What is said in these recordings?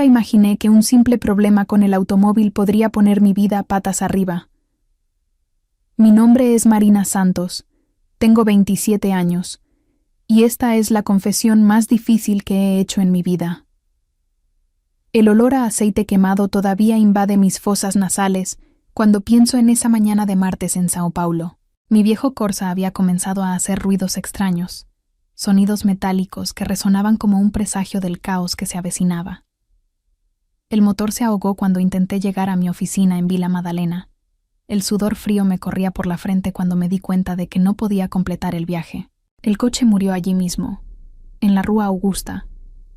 imaginé que un simple problema con el automóvil podría poner mi vida patas arriba. Mi nombre es Marina Santos, tengo 27 años, y esta es la confesión más difícil que he hecho en mi vida. El olor a aceite quemado todavía invade mis fosas nasales cuando pienso en esa mañana de martes en Sao Paulo. Mi viejo Corsa había comenzado a hacer ruidos extraños, sonidos metálicos que resonaban como un presagio del caos que se avecinaba. El motor se ahogó cuando intenté llegar a mi oficina en Vila Madalena. El sudor frío me corría por la frente cuando me di cuenta de que no podía completar el viaje. El coche murió allí mismo, en la Rua Augusta,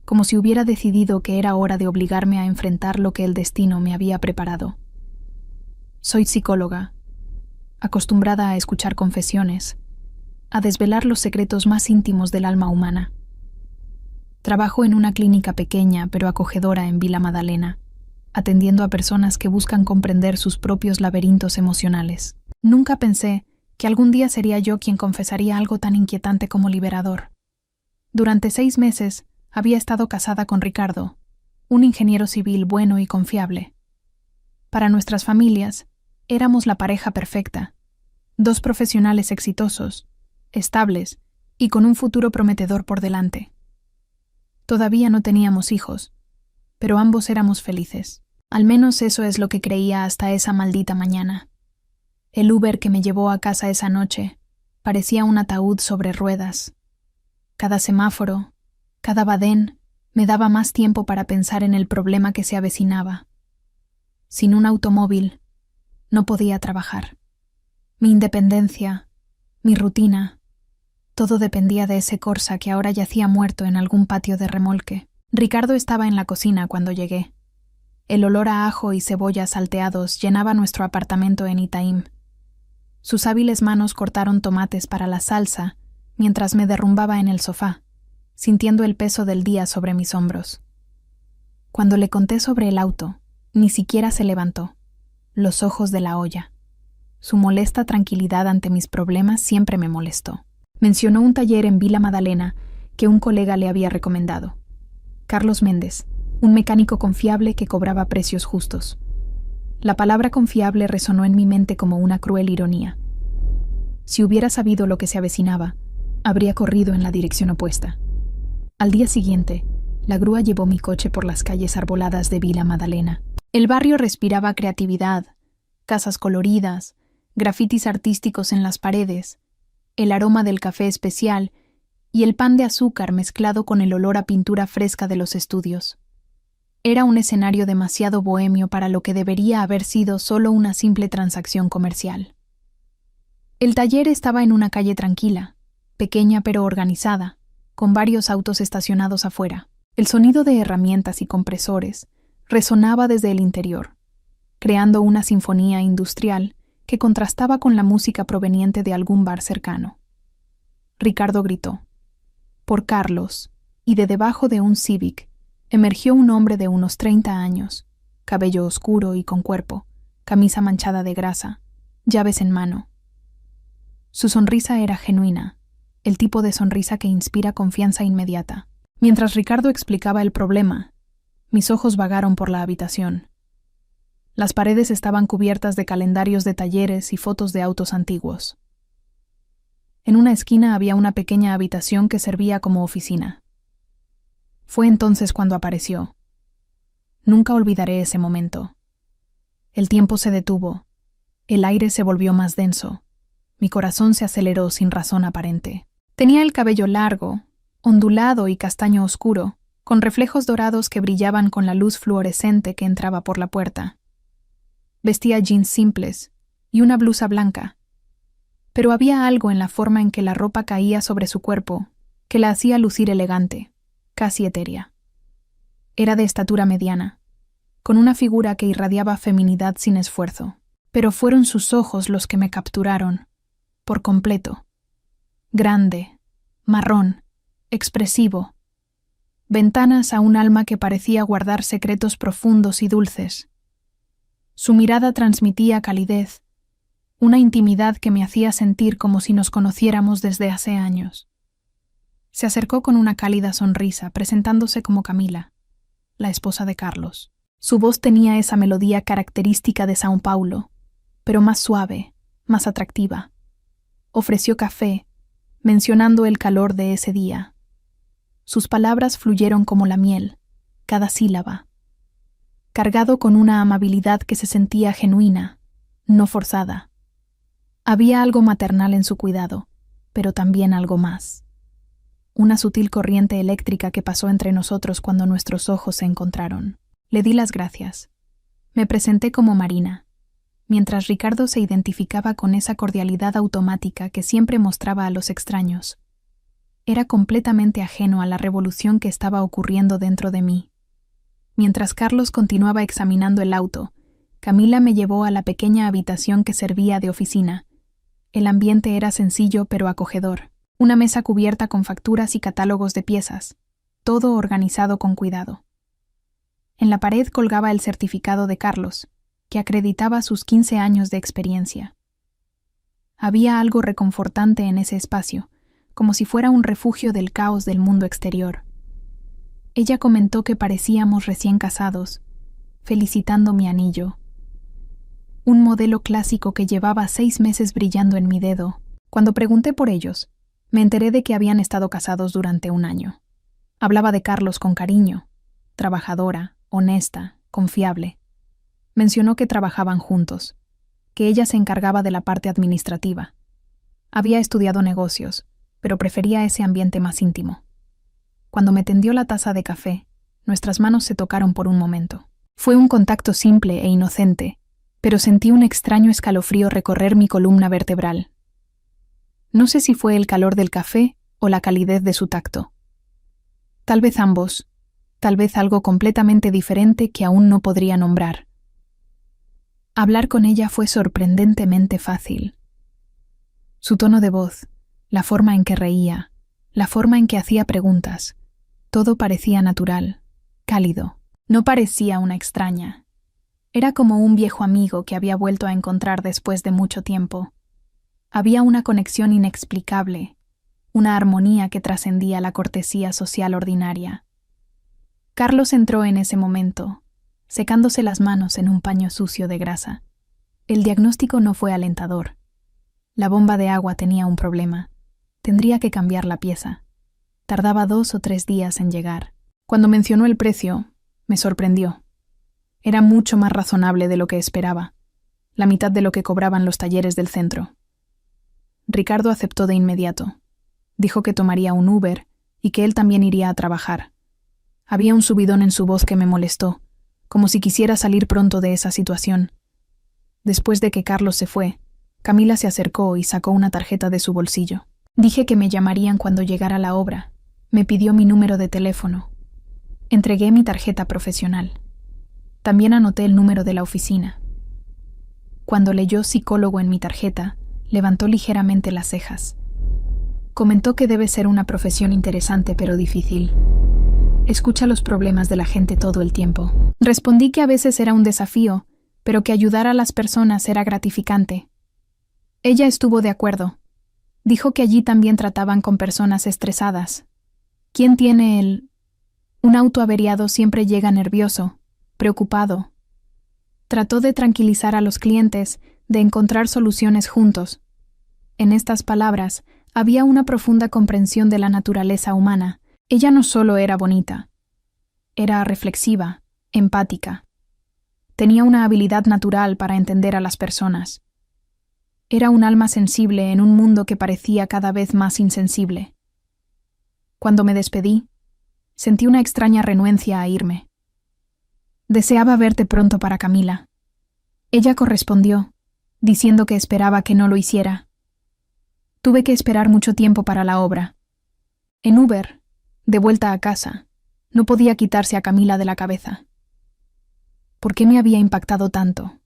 como si hubiera decidido que era hora de obligarme a enfrentar lo que el destino me había preparado. Soy psicóloga, acostumbrada a escuchar confesiones, a desvelar los secretos más íntimos del alma humana. Trabajo en una clínica pequeña pero acogedora en Vila Madalena, atendiendo a personas que buscan comprender sus propios laberintos emocionales. Nunca pensé que algún día sería yo quien confesaría algo tan inquietante como liberador. Durante 6 meses había estado casada con Ricardo, un ingeniero civil bueno y confiable. Para nuestras familias, éramos la pareja perfecta, 2 profesionales exitosos, estables y con un futuro prometedor por delante. Todavía no teníamos hijos, pero ambos éramos felices. Al menos eso es lo que creía hasta esa maldita mañana. El Uber que me llevó a casa esa noche parecía un ataúd sobre ruedas. Cada semáforo, cada badén, me daba más tiempo para pensar en el problema que se avecinaba. Sin un automóvil, no podía trabajar. Mi independencia, mi rutina, todo dependía de ese Corsa que ahora yacía muerto en algún patio de remolque. Ricardo estaba en la cocina cuando llegué. El olor a ajo y cebollas salteados llenaba nuestro apartamento en Itaim. Sus hábiles manos cortaron tomates para la salsa mientras me derrumbaba en el sofá, sintiendo el peso del día sobre mis hombros. Cuando le conté sobre el auto, ni siquiera se levantó, los ojos de la olla. Su molesta tranquilidad ante mis problemas siempre me molestó. Mencionó un taller en Vila Madalena que un colega le había recomendado. Carlos Méndez, un mecánico confiable que cobraba precios justos. La palabra confiable resonó en mi mente como una cruel ironía. Si hubiera sabido lo que se avecinaba, habría corrido en la dirección opuesta. Al día siguiente, la grúa llevó mi coche por las calles arboladas de Vila Madalena. El barrio respiraba creatividad, casas coloridas, grafitis artísticos en las paredes, el aroma del café especial y el pan de azúcar mezclado con el olor a pintura fresca de los estudios. Era un escenario demasiado bohemio para lo que debería haber sido solo una simple transacción comercial. El taller estaba en una calle tranquila, pequeña pero organizada, con varios autos estacionados afuera. El sonido de herramientas y compresores resonaba desde el interior, creando una sinfonía industrial que contrastaba con la música proveniente de algún bar cercano. Ricardo gritó. Por Carlos, y de debajo de un Civic, emergió un hombre de unos 30 años, cabello oscuro y con cuerpo, camisa manchada de grasa, llaves en mano. Su sonrisa era genuina, el tipo de sonrisa que inspira confianza inmediata. Mientras Ricardo explicaba el problema, mis ojos vagaron por la habitación. Las paredes estaban cubiertas de calendarios de talleres y fotos de autos antiguos. En una esquina había una pequeña habitación que servía como oficina. Fue entonces cuando apareció. Nunca olvidaré ese momento. El tiempo se detuvo, el aire se volvió más denso, mi corazón se aceleró sin razón aparente. Tenía el cabello largo, ondulado y castaño oscuro, con reflejos dorados que brillaban con la luz fluorescente que entraba por la puerta. Vestía jeans simples y una blusa blanca, pero había algo en la forma en que la ropa caía sobre su cuerpo que la hacía lucir elegante, casi etérea. Era de estatura mediana, con una figura que irradiaba feminidad sin esfuerzo, pero fueron sus ojos los que me capturaron, por completo. Grande, marrón, expresivo, ventanas a un alma que parecía guardar secretos profundos y dulces. Su mirada transmitía calidez, una intimidad que me hacía sentir como si nos conociéramos desde hace años. Se acercó con una cálida sonrisa, presentándose como Camila, la esposa de Carlos. Su voz tenía esa melodía característica de São Paulo, pero más suave, más atractiva. Ofreció café, mencionando el calor de ese día. Sus palabras fluyeron como la miel, cada sílaba, cargado con una amabilidad que se sentía genuina, no forzada. Había algo maternal en su cuidado, pero también algo más. Una sutil corriente eléctrica que pasó entre nosotros cuando nuestros ojos se encontraron. Le di las gracias. Me presenté como Marina, mientras Ricardo se identificaba con esa cordialidad automática que siempre mostraba a los extraños. Era completamente ajeno a la revolución que estaba ocurriendo dentro de mí. Mientras Carlos continuaba examinando el auto, Camila me llevó a la pequeña habitación que servía de oficina. El ambiente era sencillo pero acogedor. Una mesa cubierta con facturas y catálogos de piezas, todo organizado con cuidado. En la pared colgaba el certificado de Carlos, que acreditaba sus 15 años de experiencia. Había algo reconfortante en ese espacio, como si fuera un refugio del caos del mundo exterior. Ella comentó que parecíamos recién casados, felicitando mi anillo. Un modelo clásico que llevaba 6 meses brillando en mi dedo. Cuando pregunté por ellos, me enteré de que habían estado casados durante 1 año. Hablaba de Carlos con cariño, trabajadora, honesta, confiable. Mencionó que trabajaban juntos, que ella se encargaba de la parte administrativa. Había estudiado negocios, pero prefería ese ambiente más íntimo. Cuando me tendió la taza de café, nuestras manos se tocaron por un momento. Fue un contacto simple e inocente, pero sentí un extraño escalofrío recorrer mi columna vertebral. No sé si fue el calor del café o la calidez de su tacto. Tal vez ambos, tal vez algo completamente diferente que aún no podría nombrar. Hablar con ella fue sorprendentemente fácil. Su tono de voz, la forma en que reía, la forma en que hacía preguntas, todo parecía natural, cálido. No parecía una extraña. Era como un viejo amigo que había vuelto a encontrar después de mucho tiempo. Había una conexión inexplicable, una armonía que trascendía la cortesía social ordinaria. Carlos entró en ese momento, secándose las manos en un paño sucio de grasa. El diagnóstico no fue alentador. La bomba de agua tenía un problema. Tendría que cambiar la pieza. Tardaba 2 o 3 días en llegar. Cuando mencionó el precio, me sorprendió. Era mucho más razonable de lo que esperaba, la mitad de lo que cobraban los talleres del centro. Ricardo aceptó de inmediato. Dijo que tomaría un Uber y que él también iría a trabajar. Había un subidón en su voz que me molestó, como si quisiera salir pronto de esa situación. Después de que Carlos se fue, Camila se acercó y sacó una tarjeta de su bolsillo. Dije que me llamarían cuando llegara la obra. Me pidió mi número de teléfono. Entregué mi tarjeta profesional. También anoté el número de la oficina. Cuando leyó psicólogo en mi tarjeta, levantó ligeramente las cejas. Comentó que debe ser una profesión interesante pero difícil. Escucha los problemas de la gente todo el tiempo. Respondí que a veces era un desafío, pero que ayudar a las personas era gratificante. Ella estuvo de acuerdo. Dijo que allí también trataban con personas estresadas. ¿Quién tiene un auto averiado siempre llega nervioso, preocupado? Trató de tranquilizar a los clientes, de encontrar soluciones juntos. En estas palabras había una profunda comprensión de la naturaleza humana. Ella no solo era bonita, era reflexiva, empática. Tenía una habilidad natural para entender a las personas. Era un alma sensible en un mundo que parecía cada vez más insensible. Cuando me despedí, sentí una extraña renuencia a irme. Deseaba verte pronto para Camila. Ella correspondió, diciendo que esperaba que no lo hiciera. Tuve que esperar mucho tiempo para la obra. En Uber, de vuelta a casa, no podía quitarse a Camila de la cabeza. ¿Por qué me había impactado tanto?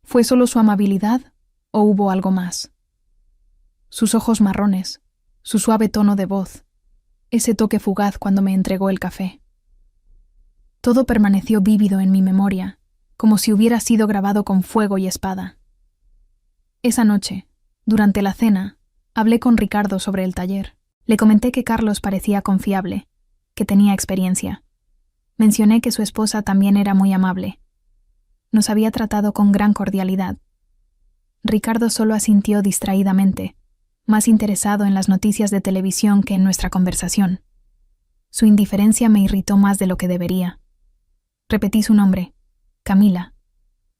¿Fue solo su amabilidad o hubo algo más? Sus ojos marrones, su suave tono de voz, ese toque fugaz cuando me entregó el café. Todo permaneció vívido en mi memoria, como si hubiera sido grabado con fuego y espada. Esa noche, durante la cena, hablé con Ricardo sobre el taller. Le comenté que Carlos parecía confiable, que tenía experiencia. Mencioné que su esposa también era muy amable. Nos había tratado con gran cordialidad. Ricardo solo asintió distraídamente, más interesado en las noticias de televisión que en nuestra conversación. Su indiferencia me irritó más de lo que debería. Repetí su nombre, Camila,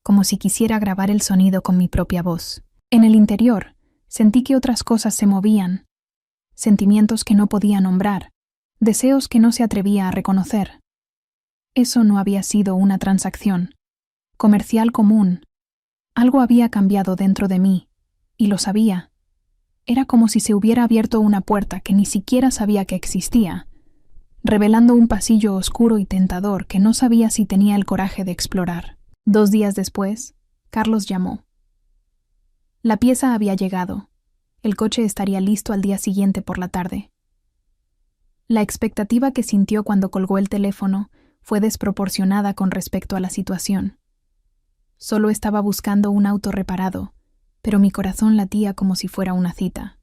como si quisiera grabar el sonido con mi propia voz. En el interior, sentí que otras cosas se movían, sentimientos que no podía nombrar, deseos que no se atrevía a reconocer. Eso no había sido una transacción comercial común. Algo había cambiado dentro de mí, y lo sabía. Era como si se hubiera abierto una puerta que ni siquiera sabía que existía, revelando un pasillo oscuro y tentador que no sabía si tenía el coraje de explorar. 2 días después, Carlos llamó. La pieza había llegado. El coche estaría listo al día siguiente por la tarde. La expectativa que sintió cuando colgó el teléfono fue desproporcionada con respecto a la situación. Solo estaba buscando un auto reparado, pero mi corazón latía como si fuera una cita.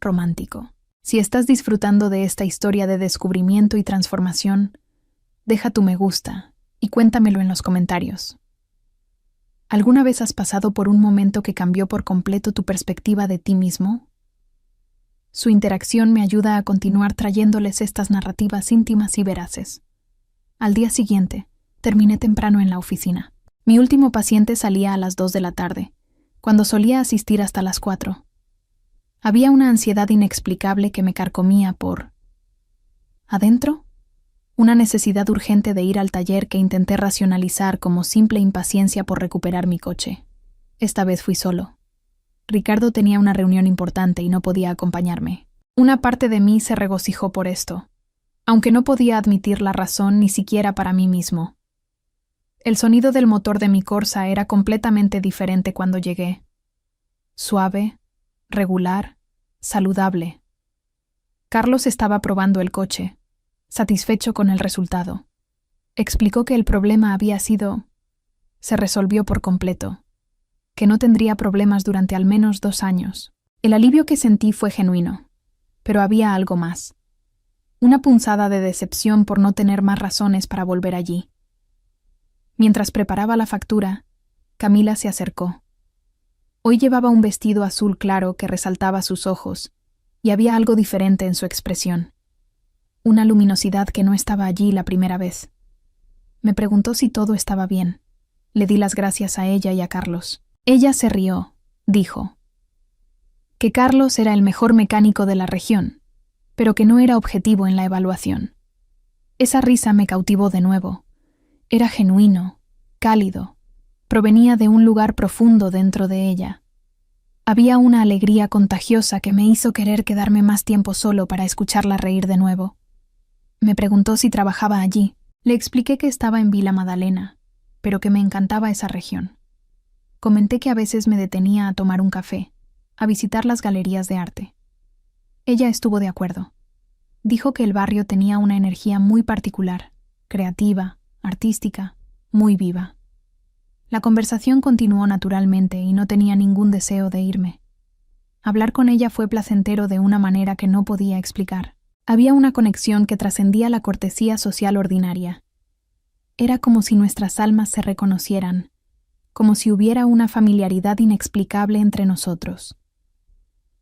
Romántico. Si estás disfrutando de esta historia de descubrimiento y transformación, deja tu me gusta y cuéntamelo en los comentarios. ¿Alguna vez has pasado por un momento que cambió por completo tu perspectiva de ti mismo? Su interacción me ayuda a continuar trayéndoles estas narrativas íntimas y veraces. Al día siguiente, terminé temprano en la oficina. Mi último paciente salía a las 2 de la tarde, cuando solía asistir hasta las 4. Había una ansiedad inexplicable que me carcomía por... ¿Adentro? Una necesidad urgente de ir al taller que intenté racionalizar como simple impaciencia por recuperar mi coche. Esta vez fui solo. Ricardo tenía una reunión importante y no podía acompañarme. Una parte de mí se regocijó por esto, aunque no podía admitir la razón ni siquiera para mí mismo. El sonido del motor de mi Corsa era completamente diferente cuando llegué. Suave, regular, saludable. Carlos estaba probando el coche, satisfecho con el resultado. Explicó que el problema había sido... Se resolvió por completo, que no tendría problemas durante al menos 2 años. El alivio que sentí fue genuino, pero había algo más. Una punzada de decepción por no tener más razones para volver allí. Mientras preparaba la factura, Camila se acercó. Hoy llevaba un vestido azul claro que resaltaba sus ojos, y había algo diferente en su expresión. Una luminosidad que no estaba allí la primera vez. Me preguntó si todo estaba bien. Le di las gracias a ella y a Carlos. Ella se rió, dijo. Que Carlos era el mejor mecánico de la región, pero que no era objetivo en la evaluación. Esa risa me cautivó de nuevo. Era genuino, cálido, provenía de un lugar profundo dentro de ella. Había una alegría contagiosa que me hizo querer quedarme más tiempo solo para escucharla reír de nuevo. Me preguntó si trabajaba allí. Le expliqué que estaba en Vila Madalena, pero que me encantaba esa región. Comenté que a veces me detenía a tomar un café, a visitar las galerías de arte. Ella estuvo de acuerdo. Dijo que el barrio tenía una energía muy particular, creativa, artística, muy viva. La conversación continuó naturalmente y no tenía ningún deseo de irme. Hablar con ella fue placentero de una manera que no podía explicar. Había una conexión que trascendía la cortesía social ordinaria. Era como si nuestras almas se reconocieran, como si hubiera una familiaridad inexplicable entre nosotros.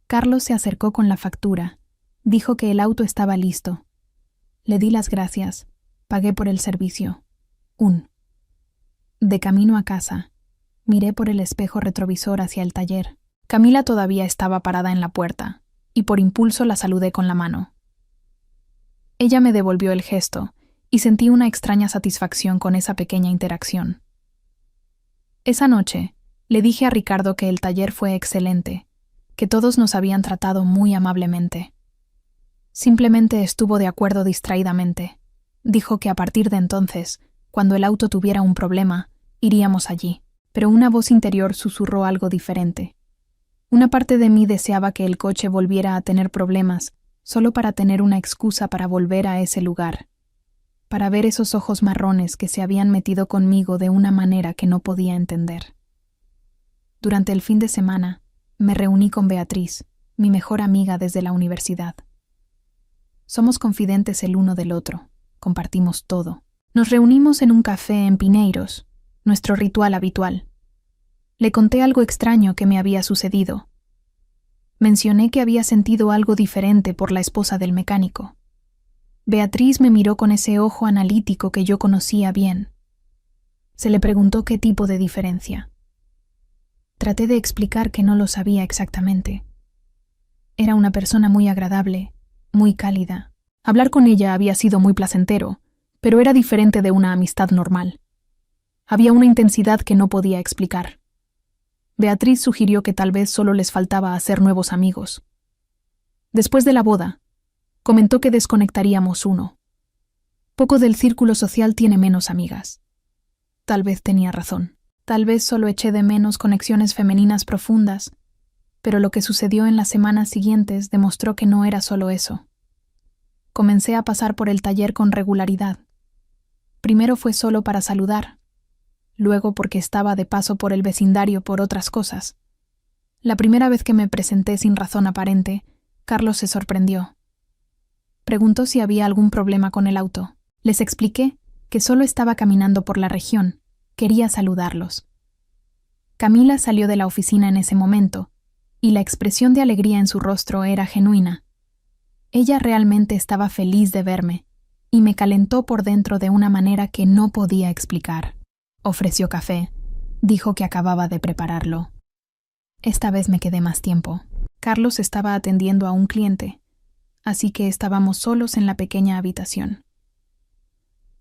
Carlos se acercó con la factura, dijo que el auto estaba listo. Le di las gracias, pagué por el servicio. De camino a casa, miré por el espejo retrovisor hacia el taller. Camila todavía estaba parada en la puerta, y por impulso la saludé con la mano. Ella me devolvió el gesto, y sentí una extraña satisfacción con esa pequeña interacción. Esa noche, le dije a Ricardo que el taller fue excelente, que todos nos habían tratado muy amablemente. Simplemente estuvo de acuerdo distraídamente. Dijo que a partir de entonces, cuando el auto tuviera un problema, iríamos allí. Pero una voz interior susurró algo diferente. Una parte de mí deseaba que el coche volviera a tener problemas, solo para tener una excusa para volver a ese lugar, para ver esos ojos marrones que se habían metido conmigo de una manera que no podía entender. Durante el fin de semana, me reuní con Beatriz, mi mejor amiga desde la universidad. Somos confidentes el uno del otro, compartimos todo. Nos reunimos en un café en Pineiros, nuestro ritual habitual. Le conté algo extraño que me había sucedido. Mencioné que había sentido algo diferente por la esposa del mecánico. Beatriz me miró con ese ojo analítico que yo conocía bien. Se le preguntó qué tipo de diferencia. Traté de explicar que no lo sabía exactamente. Era una persona muy agradable, muy cálida. Hablar con ella había sido muy placentero, pero era diferente de una amistad normal. Había una intensidad que no podía explicar. Beatriz sugirió que tal vez solo les faltaba hacer nuevos amigos. Después de la boda, comentó que desconectaríamos uno. Poco del círculo social tiene menos amigas. Tal vez tenía razón. Tal vez solo eché de menos conexiones femeninas profundas, pero lo que sucedió en las semanas siguientes demostró que no era solo eso. Comencé a pasar por el taller con regularidad. Primero fue solo para saludar, luego porque estaba de paso por el vecindario por otras cosas. La primera vez que me presenté sin razón aparente, Carlos se sorprendió. Preguntó si había algún problema con el auto. Les expliqué que solo estaba caminando por la región. Quería saludarlos. Camila salió de la oficina en ese momento, y la expresión de alegría en su rostro era genuina. Ella realmente estaba feliz de verme, y me calentó por dentro de una manera que no podía explicar. Ofreció café. Dijo que acababa de prepararlo. Esta vez me quedé más tiempo. Carlos estaba atendiendo a un cliente, así que estábamos solos en la pequeña habitación.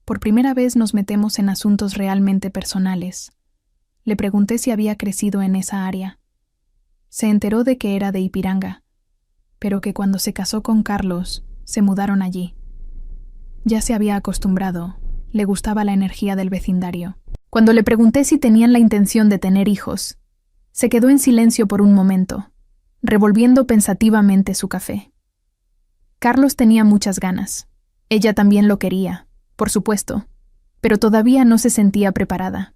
Por primera vez nos metemos en asuntos realmente personales. Le pregunté si había crecido en esa área. Se enteró de que era de Ipiranga, pero que cuando se casó con Carlos, se mudaron allí. Ya se había acostumbrado, le gustaba la energía del vecindario. Cuando le pregunté si tenían la intención de tener hijos, se quedó en silencio por un momento, revolviendo pensativamente su café. Carlos tenía muchas ganas. Ella también lo quería, por supuesto, pero todavía no se sentía preparada.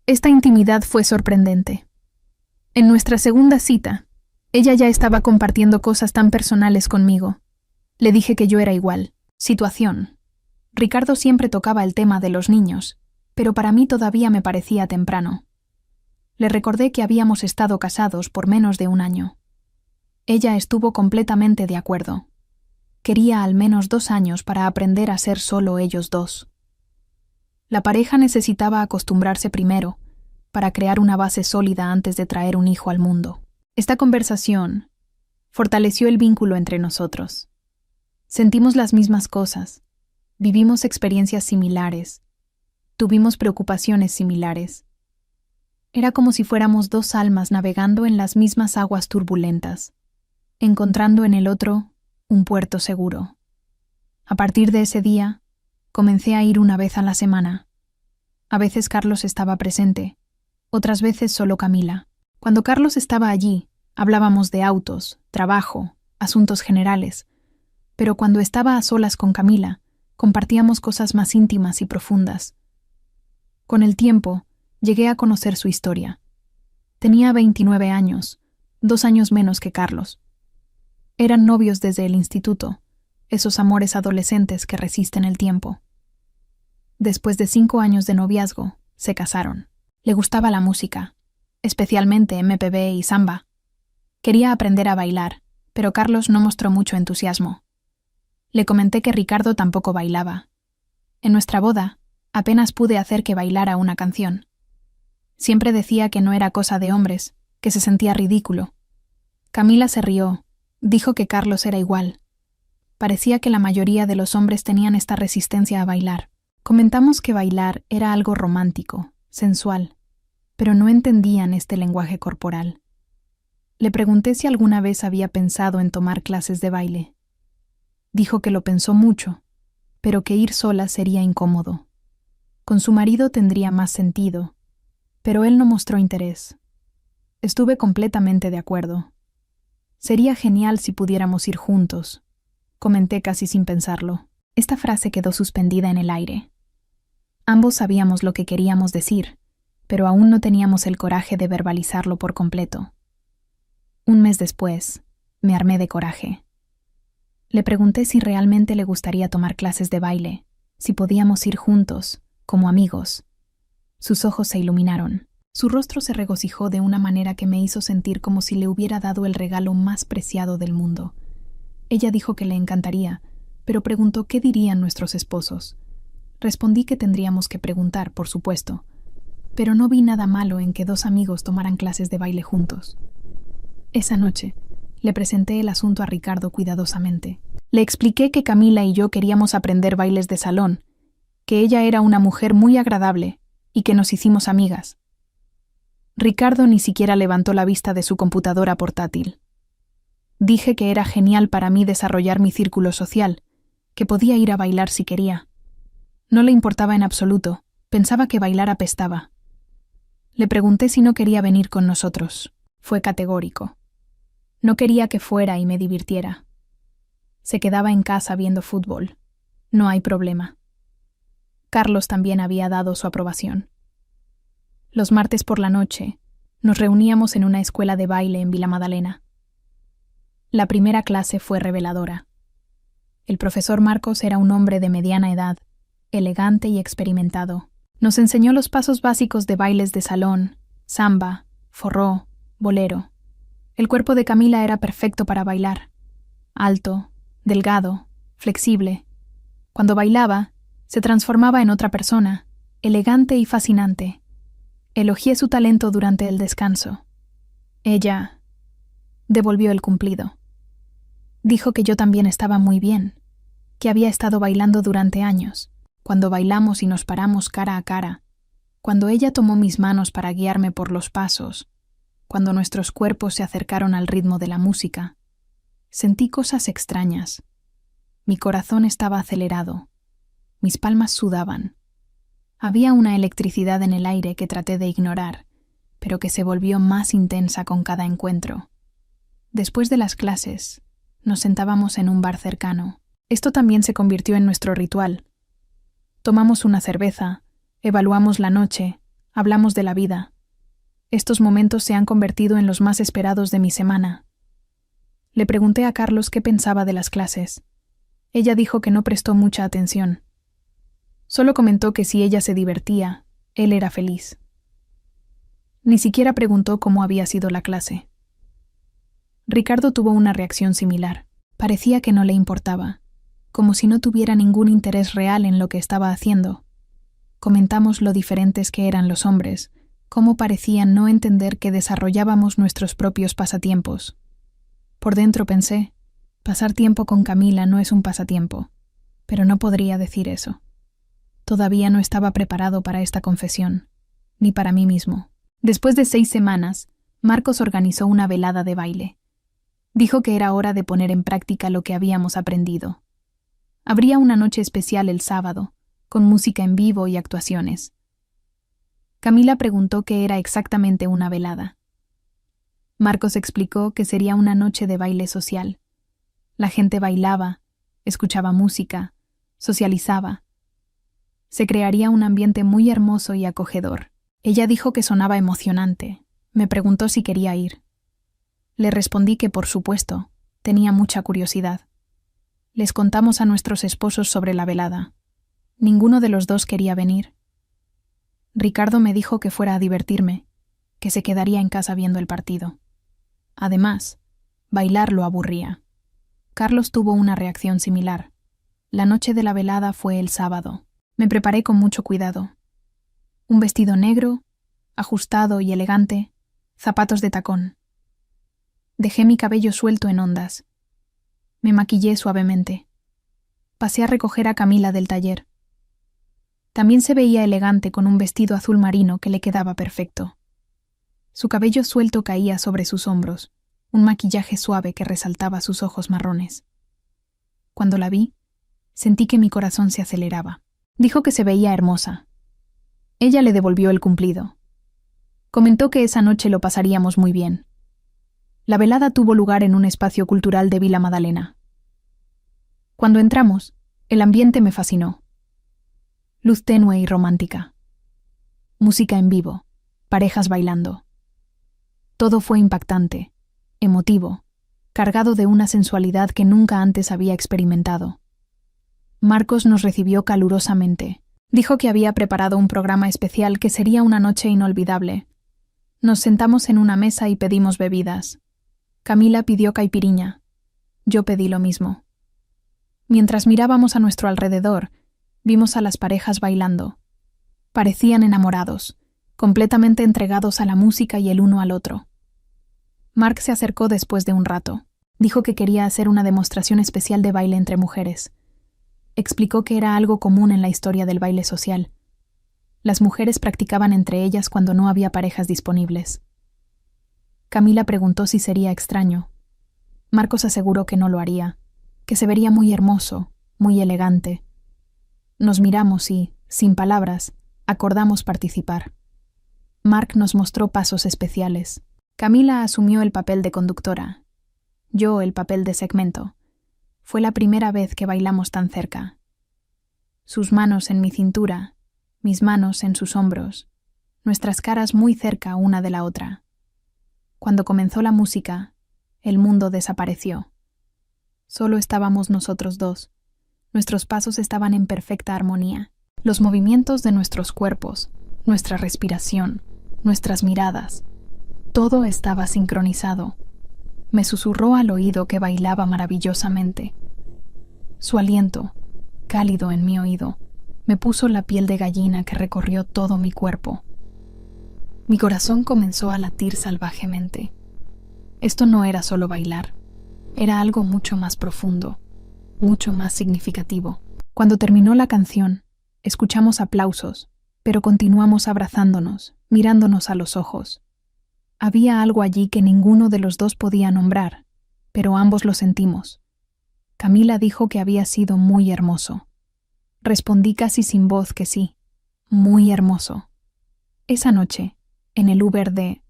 Esta intimidad fue sorprendente. En nuestra segunda cita, ella ya estaba compartiendo cosas tan personales conmigo. Le dije que yo era igual. Situación. Ricardo siempre tocaba el tema de los niños, pero para mí todavía me parecía temprano. Le recordé que habíamos estado casados por menos de un año. Ella estuvo completamente de acuerdo. Quería al menos 2 años para aprender a ser solo ellos dos. La pareja necesitaba acostumbrarse primero, para crear una base sólida antes de traer un hijo al mundo. Esta conversación fortaleció el vínculo entre nosotros. Sentimos las mismas cosas, vivimos experiencias similares, tuvimos preocupaciones similares. Era como si fuéramos 2 almas navegando en las mismas aguas turbulentas, encontrando en el otro un puerto seguro. A partir de ese día, comencé a ir 1 vez a la semana. A veces Carlos estaba presente, otras veces solo Camila. Cuando Carlos estaba allí, hablábamos de autos, trabajo, asuntos generales, pero cuando estaba a solas con Camila, compartíamos cosas más íntimas y profundas. Con el tiempo, llegué a conocer su historia. Tenía 29 años, 2 años menos que Carlos. Eran novios desde el instituto, esos amores adolescentes que resisten el tiempo. Después de 5 años de noviazgo, se casaron. Le gustaba la música, especialmente MPB y samba. Quería aprender a bailar, pero Carlos no mostró mucho entusiasmo. Le comenté que Ricardo tampoco bailaba. En nuestra boda, apenas pude hacer que bailara una canción. Siempre decía que no era cosa de hombres, que se sentía ridículo. Camila se rió, dijo que Carlos era igual. Parecía que la mayoría de los hombres tenían esta resistencia a bailar. Comentamos que bailar era algo romántico, sensual, pero no entendían este lenguaje corporal. Le pregunté si alguna vez había pensado en tomar clases de baile. Dijo que lo pensó mucho, pero que ir sola sería incómodo. Con su marido tendría más sentido, pero él no mostró interés. Estuve completamente de acuerdo. Sería genial si pudiéramos ir juntos, comenté casi sin pensarlo. Esta frase quedó suspendida en el aire. Ambos sabíamos lo que queríamos decir, pero aún no teníamos el coraje de verbalizarlo por completo. 1 mes después, me armé de coraje. Le pregunté si realmente le gustaría tomar clases de baile, si podíamos ir juntos, como amigos. Sus ojos se iluminaron. Su rostro se regocijó de una manera que me hizo sentir como si le hubiera dado el regalo más preciado del mundo. Ella dijo que le encantaría, pero preguntó qué dirían nuestros esposos. Respondí que tendríamos que preguntar, por supuesto, pero no vi nada malo en que dos amigos tomaran clases de baile juntos. Esa noche, le presenté el asunto a Ricardo cuidadosamente. Le expliqué que Camila y yo queríamos aprender bailes de salón, que ella era una mujer muy agradable y que nos hicimos amigas. Ricardo ni siquiera levantó la vista de su computadora portátil. Dije que era genial para mí desarrollar mi círculo social, que podía ir a bailar si quería. No le importaba en absoluto, pensaba que bailar apestaba. Le pregunté si no quería venir con nosotros. Fue categórico. No quería que fuera y me divirtiera. Se quedaba en casa viendo fútbol. No hay problema. Carlos también había dado su aprobación. Los martes por la noche, nos reuníamos en una escuela de baile en Vila Madalena. La primera clase fue reveladora. El profesor Marcos era un hombre de mediana edad, elegante y experimentado. Nos enseñó los pasos básicos de bailes de salón, samba, forró, bolero. El cuerpo de Camila era perfecto para bailar. Alto, delgado, flexible. Cuando bailaba, se transformaba en otra persona, elegante y fascinante. Elogié su talento durante el descanso. Ella devolvió el cumplido. Dijo que yo también estaba muy bien, que había estado bailando durante años. Cuando bailamos y nos paramos cara a cara, cuando ella tomó mis manos para guiarme por los pasos, cuando nuestros cuerpos se acercaron al ritmo de la música, sentí cosas extrañas. Mi corazón estaba acelerado, mis palmas sudaban. Había una electricidad en el aire que traté de ignorar, pero que se volvió más intensa con cada encuentro. Después de las clases, nos sentábamos en un bar cercano. Esto también se convirtió en nuestro ritual. Tomamos una cerveza, evaluamos la noche, hablamos de la vida. Estos momentos se han convertido en los más esperados de mi semana. Le pregunté a Carlos qué pensaba de las clases. Ella dijo que no prestó mucha atención. Solo comentó que si ella se divertía, él era feliz. Ni siquiera preguntó cómo había sido la clase. Ricardo tuvo una reacción similar. Parecía que no le importaba, como si no tuviera ningún interés real en lo que estaba haciendo. Comentamos lo diferentes que eran los hombres, cómo parecían no entender que desarrollábamos nuestros propios pasatiempos. Por dentro pensé, pasar tiempo con Camila no es un pasatiempo, pero no podría decir eso. Todavía no estaba preparado para esta confesión, ni para mí mismo. Después de 6 semanas, Marcos organizó una velada de baile. Dijo que era hora de poner en práctica lo que habíamos aprendido. Habría una noche especial el sábado, con música en vivo y actuaciones. Camila preguntó qué era exactamente una velada. Marcos explicó que sería una noche de baile social. La gente bailaba, escuchaba música, socializaba. Se crearía un ambiente muy hermoso y acogedor. Ella dijo que sonaba emocionante. Me preguntó si quería ir. Le respondí que, por supuesto, tenía mucha curiosidad. Les contamos a nuestros esposos sobre la velada. Ninguno de los dos quería venir. Ricardo me dijo que fuera a divertirme, que se quedaría en casa viendo el partido. Además, bailar lo aburría. Carlos tuvo una reacción similar. La noche de la velada fue el sábado. Me preparé con mucho cuidado. Un vestido negro, ajustado y elegante, zapatos de tacón. Dejé mi cabello suelto en ondas. Me maquillé suavemente. Pasé a recoger a Camila del taller. También se veía elegante con un vestido azul marino que le quedaba perfecto. Su cabello suelto caía sobre sus hombros, un maquillaje suave que resaltaba sus ojos marrones. Cuando la vi, sentí que mi corazón se aceleraba. Dijo que se veía hermosa. Ella le devolvió el cumplido. Comentó que esa noche lo pasaríamos muy bien. La velada tuvo lugar en un espacio cultural de Vila Madalena. Cuando entramos, el ambiente me fascinó. Luz tenue y romántica. Música en vivo, parejas bailando. Todo fue impactante, emotivo, cargado de una sensualidad que nunca antes había experimentado. Marcos nos recibió calurosamente. Dijo que había preparado un programa especial que sería una noche inolvidable. Nos sentamos en una mesa y pedimos bebidas. Camila pidió caipiriña. Yo pedí lo mismo. Mientras mirábamos a nuestro alrededor, vimos a las parejas bailando. Parecían enamorados, completamente entregados a la música y el uno al otro. Mark se acercó después de un rato. Dijo que quería hacer una demostración especial de baile entre mujeres. Explicó que era algo común en la historia del baile social. Las mujeres practicaban entre ellas cuando no había parejas disponibles. Camila preguntó si sería extraño. Marcos aseguró que no lo haría, que se vería muy hermoso, muy elegante. Nos miramos y, sin palabras, acordamos participar. Mark nos mostró pasos especiales. Camila asumió el papel de conductora. Yo el papel de segmento. Fue la primera vez que bailamos tan cerca. Sus manos en mi cintura, mis manos en sus hombros, nuestras caras muy cerca una de la otra. Cuando comenzó la música, el mundo desapareció. Solo estábamos nosotros dos. Nuestros pasos estaban en perfecta armonía. Los movimientos de nuestros cuerpos, nuestra respiración, nuestras miradas, todo estaba sincronizado. Me susurró al oído que bailaba maravillosamente. Su aliento, cálido en mi oído, me puso la piel de gallina que recorrió todo mi cuerpo. Mi corazón comenzó a latir salvajemente. Esto no era solo bailar, era algo mucho más profundo, mucho más significativo. Cuando terminó la canción, escuchamos aplausos, pero continuamos abrazándonos, mirándonos a los ojos. Había algo allí que ninguno de los dos podía nombrar, pero ambos lo sentimos. Camila dijo que había sido muy hermoso. Respondí casi sin voz que sí, muy hermoso. Esa noche, en el Uber de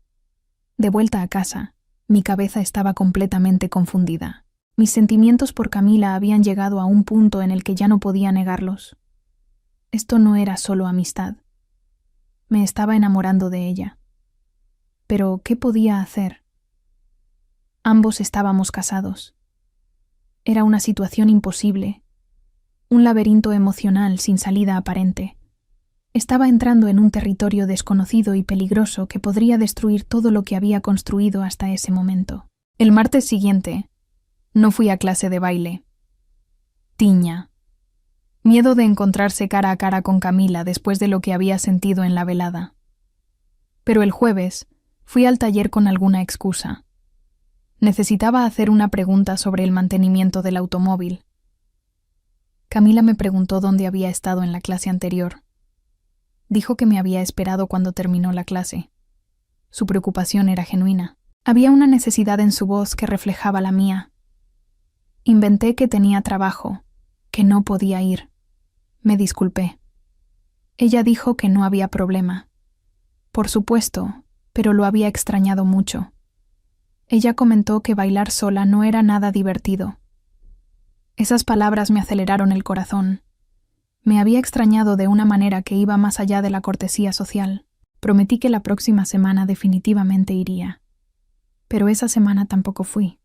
vuelta a casa, mi cabeza estaba completamente confundida. Mis sentimientos por Camila habían llegado a un punto en el que ya no podía negarlos. Esto no era solo amistad. Me estaba enamorando de ella. Pero, ¿qué podía hacer? Ambos estábamos casados. Era una situación imposible, un laberinto emocional sin salida aparente. Estaba entrando en un territorio desconocido y peligroso que podría destruir todo lo que había construido hasta ese momento. El martes siguiente, no fui a clase de baile. Tiña. Miedo de encontrarse cara a cara con Camila después de lo que había sentido en la velada. Pero el jueves, fui al taller con alguna excusa. Necesitaba hacer una pregunta sobre el mantenimiento del automóvil. Camila me preguntó dónde había estado en la clase anterior. Dijo que me había esperado cuando terminó la clase. Su preocupación era genuina. Había una necesidad en su voz que reflejaba la mía. Inventé que tenía trabajo, que no podía ir. Me disculpé. Ella dijo que no había problema. Por supuesto, pero lo había extrañado mucho. Ella comentó que bailar sola no era nada divertido. Esas palabras me aceleraron el corazón. Me había extrañado de una manera que iba más allá de la cortesía social. Prometí que la próxima semana definitivamente iría. Pero esa semana tampoco fui.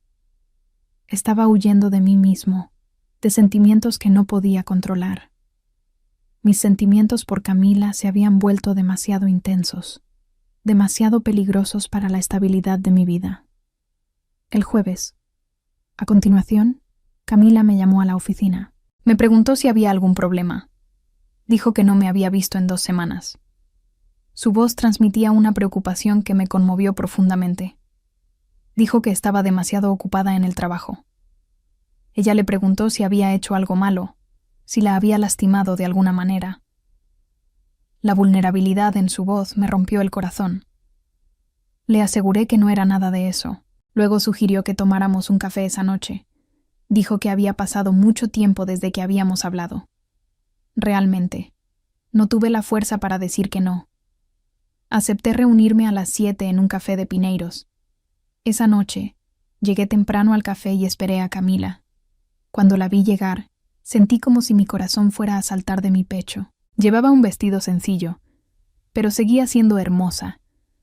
Estaba huyendo de mí mismo, de sentimientos que no podía controlar. Mis sentimientos por Camila se habían vuelto demasiado intensos, demasiado peligrosos para la estabilidad de mi vida. El jueves. A continuación, Camila me llamó a la oficina. Me preguntó si había algún problema. Dijo que no me había visto en 2 semanas. Su voz transmitía una preocupación que me conmovió profundamente. Dijo que estaba demasiado ocupada en el trabajo. Ella le preguntó si había hecho algo malo, si la había lastimado de alguna manera. La vulnerabilidad en su voz me rompió el corazón. Le aseguré que no era nada de eso. Luego sugirió que tomáramos un café esa noche. Dijo que había pasado mucho tiempo desde que habíamos hablado. Realmente, no tuve la fuerza para decir que no. Acepté reunirme a las 7 en un café de Pineiros. Esa noche, llegué temprano al café y esperé a Camila. Cuando la vi llegar, sentí como si mi corazón fuera a saltar de mi pecho. Llevaba un vestido sencillo, pero seguía siendo hermosa,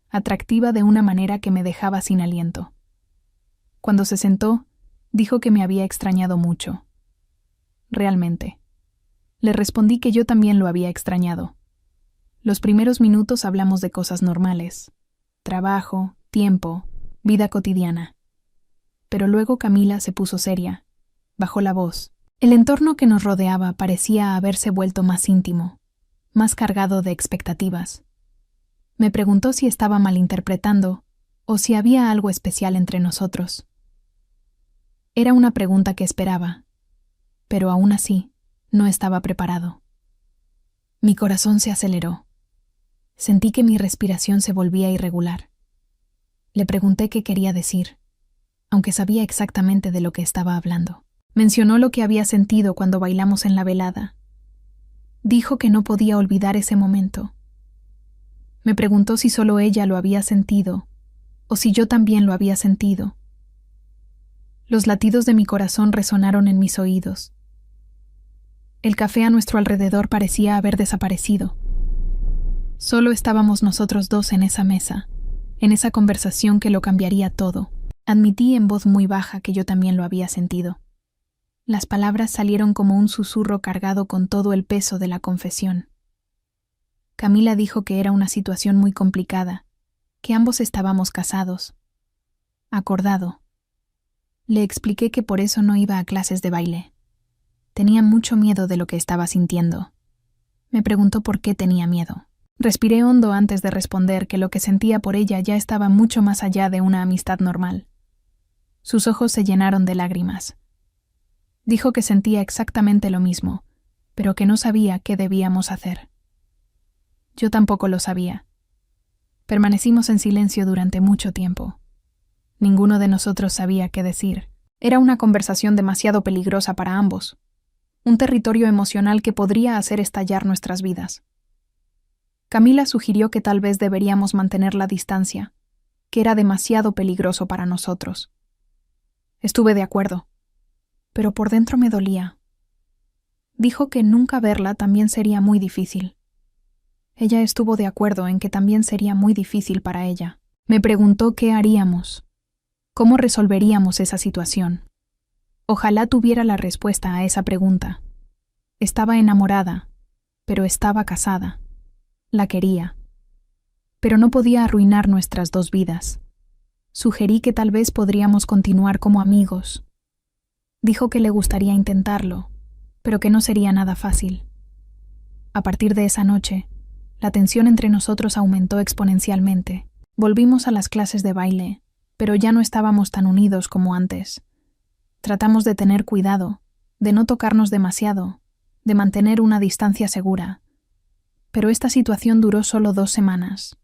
atractiva de una manera que me dejaba sin aliento. Cuando se sentó, dijo que me había extrañado mucho. Realmente, Le respondí que yo también lo había extrañado. Los primeros minutos hablamos de cosas normales: trabajo, tiempo, vida cotidiana. Pero luego Camila se puso seria, bajó la voz. El entorno que nos rodeaba parecía haberse vuelto más íntimo, más cargado de expectativas. Me preguntó si estaba malinterpretando o si había algo especial entre nosotros. Era una pregunta que esperaba, pero aún así no estaba preparado. Mi corazón se aceleró. Sentí que mi respiración se volvía irregular. Le pregunté qué quería decir, aunque sabía exactamente de lo que estaba hablando. Mencionó lo que había sentido cuando bailamos en la velada. Dijo que no podía olvidar ese momento. Me preguntó si solo ella lo había sentido o si yo también lo había sentido. Los latidos de mi corazón resonaron en mis oídos. El café a nuestro alrededor parecía haber desaparecido. Solo estábamos nosotros dos en esa mesa, en esa conversación que lo cambiaría todo. Admití en voz muy baja que yo también lo había sentido. Las palabras salieron como un susurro cargado con todo el peso de la confesión. Camila dijo que era una situación muy complicada, que ambos estábamos casados. Acordado. Le expliqué que por eso no iba a clases de baile. Tenía mucho miedo de lo que estaba sintiendo. Me preguntó por qué tenía miedo. Respiré hondo antes de responder que lo que sentía por ella ya estaba mucho más allá de una amistad normal. Sus ojos se llenaron de lágrimas. Dijo que sentía exactamente lo mismo, pero que no sabía qué debíamos hacer. Yo tampoco lo sabía. Permanecimos en silencio durante mucho tiempo. Ninguno de nosotros sabía qué decir. Era una conversación demasiado peligrosa para ambos. Un territorio emocional que podría hacer estallar nuestras vidas. Camila sugirió que tal vez deberíamos mantener la distancia, que era demasiado peligroso para nosotros. Estuve de acuerdo, pero por dentro me dolía. Dijo que nunca verla también sería muy difícil. Ella estuvo de acuerdo en que también sería muy difícil para ella. Me preguntó qué haríamos. ¿Cómo resolveríamos esa situación? Ojalá tuviera la respuesta a esa pregunta. Estaba enamorada, pero estaba casada. La quería. Pero no podía arruinar nuestras dos vidas. Sugerí que tal vez podríamos continuar como amigos. Dijo que le gustaría intentarlo, pero que no sería nada fácil. A partir de esa noche, la tensión entre nosotros aumentó exponencialmente. Volvimos a las clases de baile, pero ya no estábamos tan unidos como antes. Tratamos de tener cuidado, de no tocarnos demasiado, de mantener una distancia segura. Pero esta situación duró solo 2 semanas.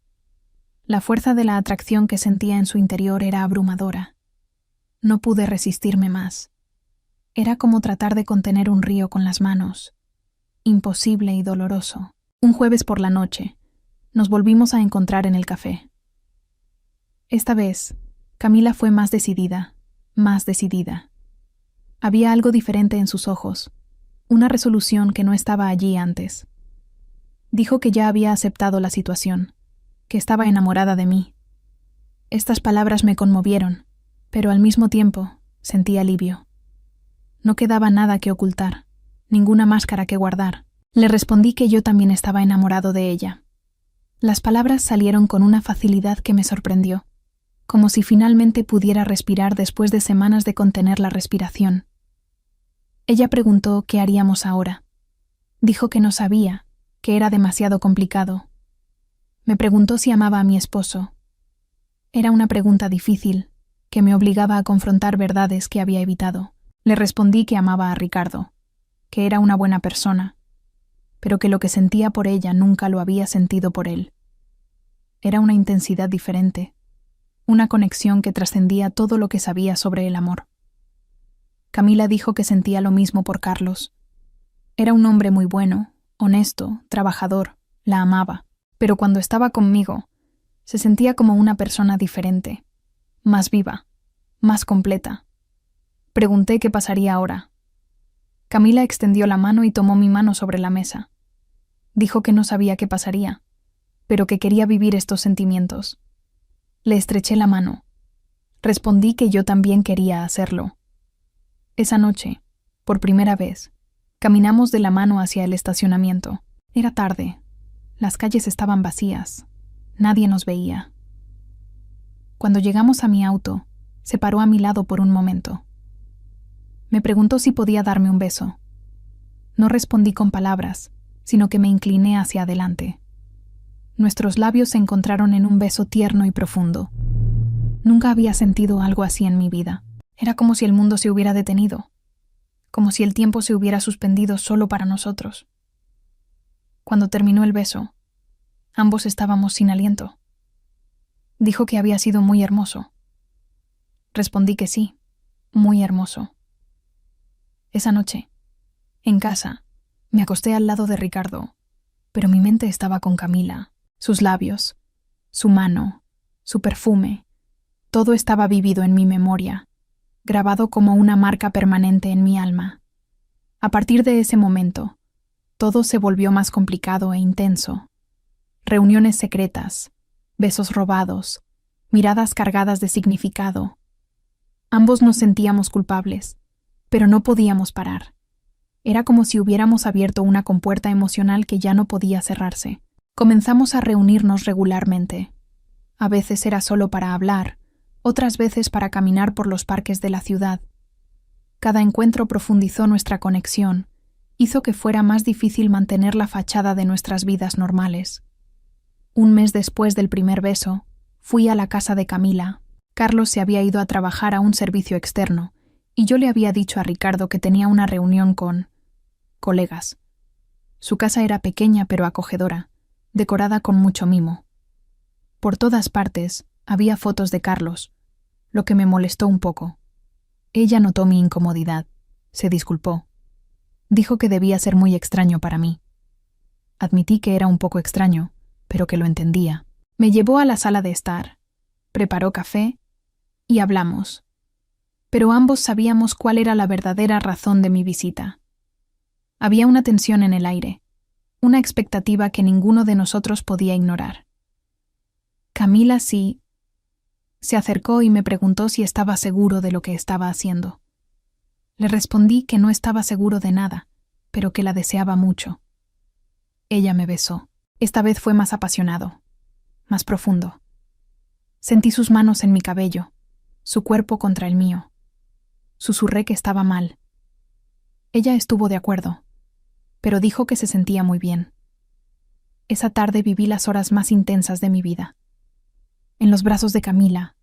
La fuerza de la atracción que sentía en su interior era abrumadora. No pude resistirme más. Era como tratar de contener un río con las manos. Imposible y doloroso. Un jueves por la noche, nos volvimos a encontrar en el café. Esta vez, Camila fue más decidida, más decidida. Había algo diferente en sus ojos, una resolución que no estaba allí antes. Dijo que ya había aceptado la situación, que estaba enamorada de mí. Estas palabras me conmovieron, pero al mismo tiempo sentí alivio. No quedaba nada que ocultar, ninguna máscara que guardar. Le respondí que yo también estaba enamorado de ella. Las palabras salieron con una facilidad que me sorprendió, como si finalmente pudiera respirar después de semanas de contener la respiración. Ella preguntó qué haríamos ahora. Dijo que no sabía, que era demasiado complicado. Me preguntó si amaba a mi esposo. Era una pregunta difícil, que me obligaba a confrontar verdades que había evitado. Le respondí que amaba a Ricardo, que era una buena persona, pero que lo que sentía por ella nunca lo había sentido por él. Era una intensidad diferente, una conexión que trascendía todo lo que sabía sobre el amor. Camila dijo que sentía lo mismo por Carlos. Era un hombre muy bueno, honesto, trabajador, la amaba, pero cuando estaba conmigo, se sentía como una persona diferente, más viva, más completa. Pregunté qué pasaría ahora. Camila extendió la mano y tomó mi mano sobre la mesa. Dijo que no sabía qué pasaría, pero que quería vivir estos sentimientos. Le estreché la mano. Respondí que yo también quería hacerlo. Esa noche, por primera vez, Caminamos de la mano hacia el estacionamiento. Era tarde. Las calles estaban vacías. Nadie nos veía. Cuando llegamos a mi auto, se paró a mi lado por un momento. Me preguntó si podía darme un beso. No respondí con palabras, sino que me incliné hacia adelante. Nuestros labios se encontraron en un beso tierno y profundo. Nunca había sentido algo así en mi vida. Era como si el mundo se hubiera detenido, como si el tiempo se hubiera suspendido solo para nosotros. Cuando terminó el beso, ambos estábamos sin aliento. Dijo que había sido muy hermoso. Respondí que sí, muy hermoso. Esa noche, en casa, me acosté al lado de Ricardo, pero mi mente estaba con Camila. Sus labios, su mano, su perfume, todo estaba vivido en mi memoria, grabado como una marca permanente en mi alma. A partir de ese momento, todo se volvió más complicado e intenso. Reuniones secretas, besos robados, miradas cargadas de significado. Ambos nos sentíamos culpables, pero no podíamos parar. Era como si hubiéramos abierto una compuerta emocional que ya no podía cerrarse. Comenzamos a reunirnos regularmente. A veces era solo para hablar, otras veces para caminar por los parques de la ciudad. Cada encuentro profundizó nuestra conexión, hizo que fuera más difícil mantener la fachada de nuestras vidas normales. Un mes después del primer beso, fui a la casa de Camila. Carlos se había ido a trabajar a un servicio externo, y yo le había dicho a Ricardo que tenía una reunión con colegas. Su casa era pequeña pero acogedora, decorada con mucho mimo. Por todas partes había fotos de Carlos, lo que me molestó un poco. Ella notó mi incomodidad, se disculpó. Dijo que debía ser muy extraño para mí. Admití que era un poco extraño, pero que lo entendía. Me llevó a la sala de estar, preparó café y hablamos. Pero ambos sabíamos cuál era la verdadera razón de mi visita. Había una tensión en el aire, una expectativa que ninguno de nosotros podía ignorar. Camila sí se acercó y me preguntó si estaba seguro de lo que estaba haciendo. Le respondí que no estaba seguro de nada, pero que la deseaba mucho. Ella me besó. Esta vez fue más apasionado, más profundo. Sentí sus manos en mi cabello, su cuerpo contra el mío. Susurré que estaba mal. Ella estuvo de acuerdo, pero dijo que se sentía muy bien. Esa tarde viví las horas más intensas de mi vida. En los brazos de Camila,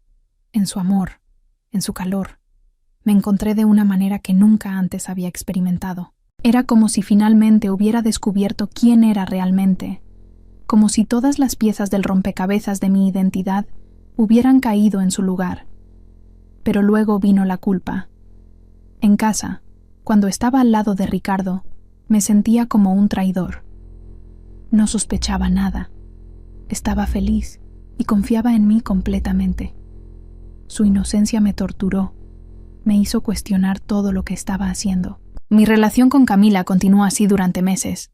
en su amor, en su calor, me encontré de una manera que nunca antes había experimentado. Era como si finalmente hubiera descubierto quién era realmente, como si todas las piezas del rompecabezas de mi identidad hubieran caído en su lugar. Pero luego vino la culpa. En casa, cuando estaba al lado de Ricardo, me sentía como un traidor. No sospechaba nada. Estaba feliz y confiaba en mí completamente. Su inocencia me torturó, me hizo cuestionar todo lo que estaba haciendo. Mi relación con Camila continuó así durante meses.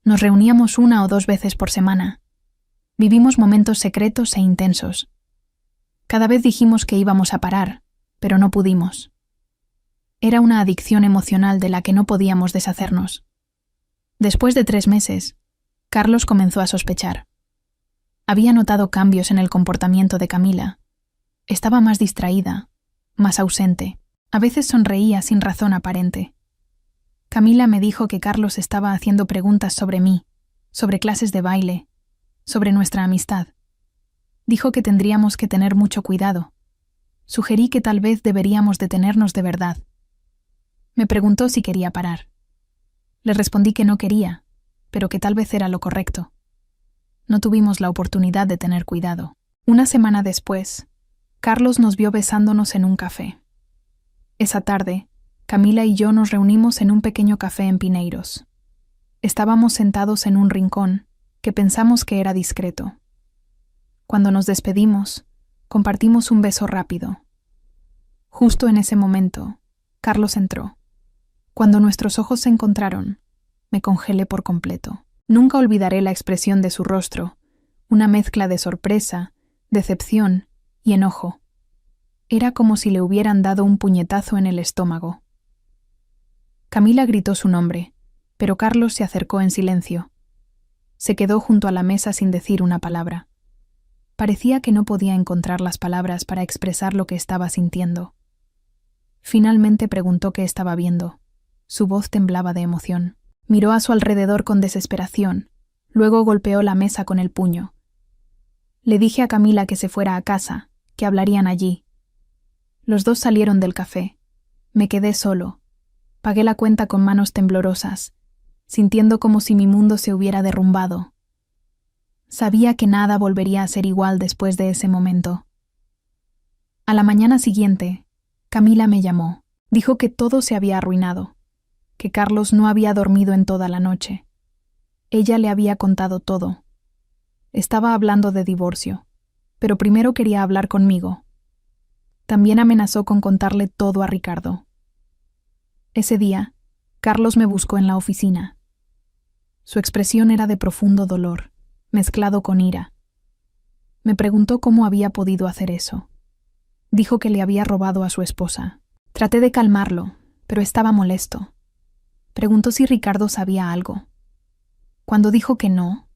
Nos reuníamos 1 o 2 veces por semana. Vivimos momentos secretos e intensos. Cada vez dijimos que íbamos a parar, pero no pudimos. Era una adicción emocional de la que no podíamos deshacernos. Después de 3 meses, Carlos comenzó a sospechar. Había notado cambios en el comportamiento de Camila. Estaba más distraída, más ausente. A veces sonreía sin razón aparente. Camila me dijo que Carlos estaba haciendo preguntas sobre mí, sobre clases de baile, sobre nuestra amistad. Dijo que tendríamos que tener mucho cuidado. Sugerí que tal vez deberíamos detenernos de verdad. Me preguntó si quería parar. Le respondí que no quería, pero que tal vez era lo correcto. No tuvimos la oportunidad de tener cuidado. Una semana después, Carlos nos vio besándonos en un café. Esa tarde, Camila y yo nos reunimos en un pequeño café en Pineiros. Estábamos sentados en un rincón, que pensamos que era discreto. Cuando nos despedimos, compartimos un beso rápido. Justo en ese momento, Carlos entró. Cuando nuestros ojos se encontraron, me congelé por completo. Nunca olvidaré la expresión de su rostro, una mezcla de sorpresa, decepción y enojo. Era como si le hubieran dado un puñetazo en el estómago. Camila gritó su nombre, pero Carlos se acercó en silencio. Se quedó junto a la mesa sin decir una palabra. Parecía que no podía encontrar las palabras para expresar lo que estaba sintiendo. Finalmente preguntó qué estaba viendo. Su voz temblaba de emoción. Miró a su alrededor con desesperación, luego golpeó la mesa con el puño. Le dije a Camila que se fuera a casa, que hablarían allí. Los dos salieron del café. Me quedé solo. Pagué la cuenta con manos temblorosas, sintiendo como si mi mundo se hubiera derrumbado. Sabía que nada volvería a ser igual después de ese momento. A la mañana siguiente, Camila me llamó. Dijo que todo se había arruinado, que Carlos no había dormido en toda la noche. Ella le había contado todo. Estaba hablando de divorcio, pero primero quería hablar conmigo. También amenazó con contarle todo a Ricardo. Ese día, Carlos me buscó en la oficina. Su expresión era de profundo dolor, mezclado con ira. Me preguntó cómo había podido hacer eso. Dijo que le había robado a su esposa. Traté de calmarlo, pero estaba molesto. Preguntó si Ricardo sabía algo. Cuando dijo que no,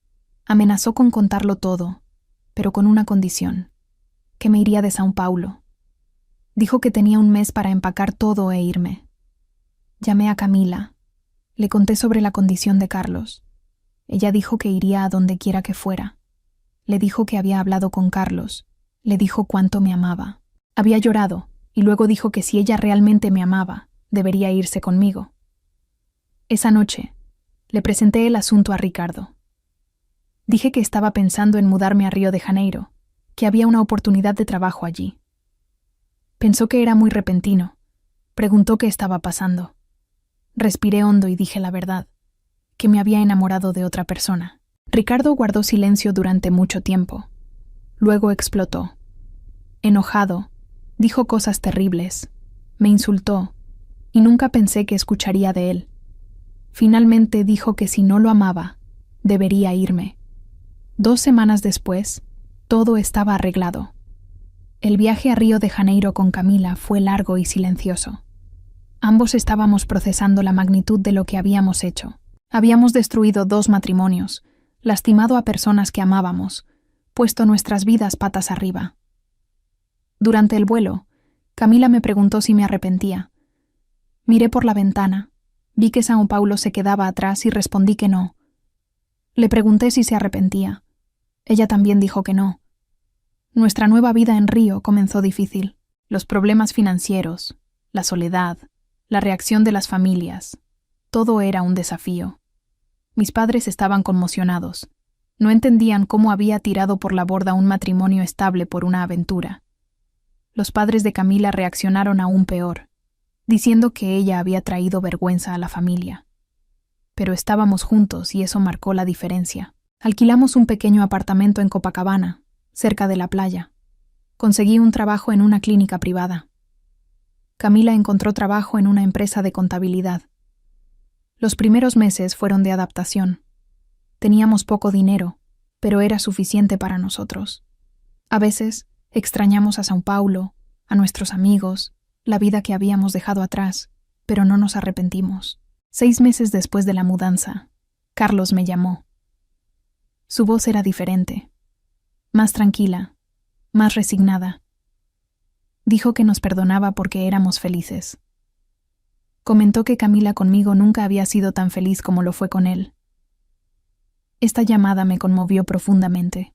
amenazó con contarlo todo, pero con una condición: que me iría de São Paulo. Dijo que tenía un mes para empacar todo e irme. Llamé a Camila. Le conté sobre la condición de Carlos. Ella dijo que iría a donde quiera que fuera. Le dijo que había hablado con Carlos. Le dijo cuánto me amaba. Había llorado, y luego dijo que si ella realmente me amaba, debería irse conmigo. Esa noche, le presenté el asunto a Ricardo. Dije que estaba pensando en mudarme a Río de Janeiro, que había una oportunidad de trabajo allí. Pensó que era muy repentino. Preguntó qué estaba pasando. Respiré hondo y dije la verdad, que me había enamorado de otra persona. Ricardo guardó silencio durante mucho tiempo. Luego explotó. Enojado, dijo cosas terribles, me insultó, y nunca pensé que escucharía de él. Finalmente dijo que si no lo amaba, debería irme. 2 semanas después, todo estaba arreglado. El viaje a Río de Janeiro con Camila fue largo y silencioso. Ambos estábamos procesando la magnitud de lo que habíamos hecho. Habíamos destruido 2 matrimonios, lastimado a personas que amábamos, puesto nuestras vidas patas arriba. Durante el vuelo, Camila me preguntó si me arrepentía. Miré por la ventana, vi que São Paulo se quedaba atrás y respondí que no. Le pregunté si se arrepentía. Ella también dijo que no. Nuestra nueva vida en Río comenzó difícil. Los problemas financieros, la soledad, la reacción de las familias, todo era un desafío. Mis padres estaban conmocionados. No entendían cómo había tirado por la borda un matrimonio estable por una aventura. Los padres de Camila reaccionaron aún peor, diciendo que ella había traído vergüenza a la familia. Pero estábamos juntos y eso marcó la diferencia. Alquilamos un pequeño apartamento en Copacabana, cerca de la playa. Conseguí un trabajo en una clínica privada. Camila encontró trabajo en una empresa de contabilidad. Los primeros meses fueron de adaptación. Teníamos poco dinero, pero era suficiente para nosotros. A veces extrañamos a São Paulo, a nuestros amigos, la vida que habíamos dejado atrás, pero no nos arrepentimos. 6 meses después de la mudanza, Carlos me llamó. Su voz era diferente, más tranquila, más resignada. Dijo que nos perdonaba porque éramos felices. Comentó que Camila conmigo nunca había sido tan feliz como lo fue con él. Esta llamada me conmovió profundamente.